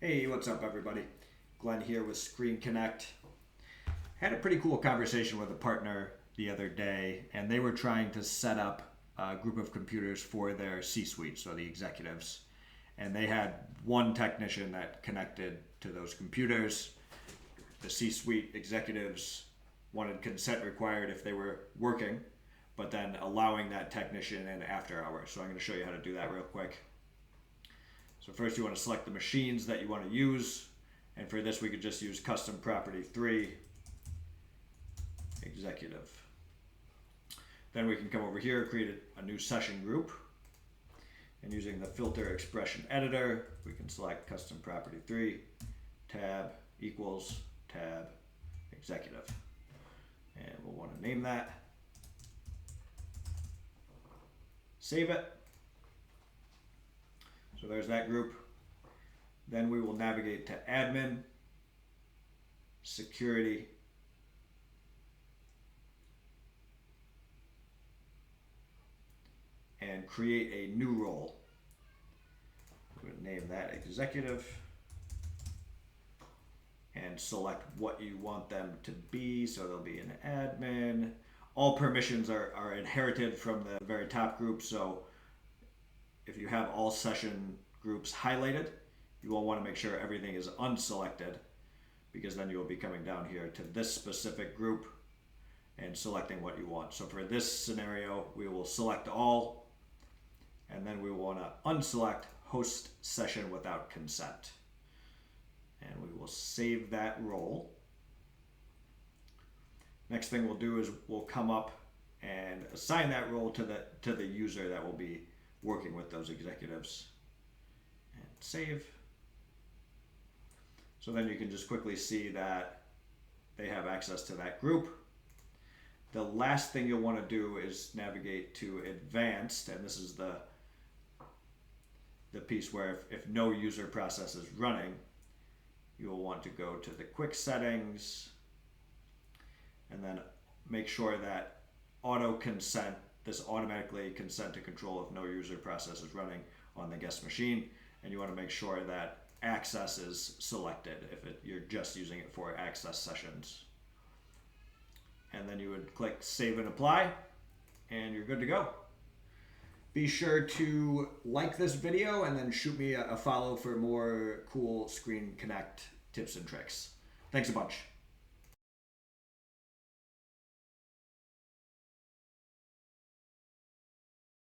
Hey, what's up, everybody? Glenn here with ScreenConnect. Had a pretty cool conversation with a partner the other day, and they were trying to set up a group of computers for their C-suite, so the executives. And they had one technician that connected to those computers. The C-suite executives wanted consent required if they were working, but then allowing that technician in after hours. So I'm going to show you how to do that real quick. So first you want to select the machines that you want to use. And for this we could just use custom property 3, executive. Then we can come over here, create a new session group. And using the filter expression editor, we can select custom property 3, tab equals tab executive. And we'll want to name that. Save it. So there's that group. Then we will navigate to admin, security, and create a new role. We're going to name that executive and select what you want them to be. So they'll be an admin. All permissions are inherited from the very top group. So if you have all session groups highlighted, you will want to make sure everything is unselected, because then you'll be coming down here to this specific group and selecting what you want. So for this scenario, we will select all, and then we will want to unselect host session without consent. And we will save that role. Next thing we'll do is we'll come up and assign that role to the user that will be working with those executives, and save. So then you can just quickly see that they have access to that group. The last thing you'll want to do is navigate to advanced, and this is the piece where if no user process is running, you'll want to go to the quick settings and then make sure that auto consent, this automatically consent to control if no user process is running on the guest machine, and you want to make sure that access is selected if you're just using it for access sessions. And then you would click save and apply, and you're good to go. Be sure to like this video and then shoot me a follow for more cool ScreenConnect tips and tricks. Thanks a bunch.